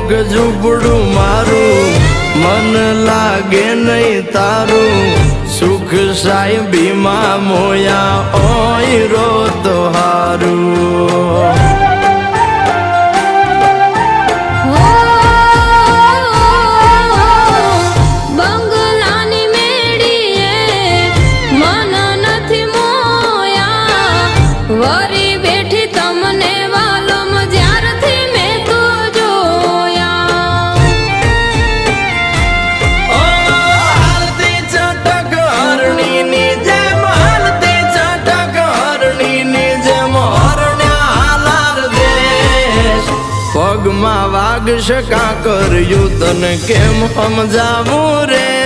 કોક ઝૂંપડું મારું મન લાગે નહીં તારું સુખ સાહેબીમાં મોયા ઓય રો તો હારું વરી બેઠી તમને વાલમ જ્યારથી મેં તો જોયા હાલતી ચટક હરણીની જેમ હાલતી ચટક હરણીની જેમ હરણ્યા હાલાર દેશ પગમાં વાગશે કાં કર્યું તને કેમ સમજાવું રે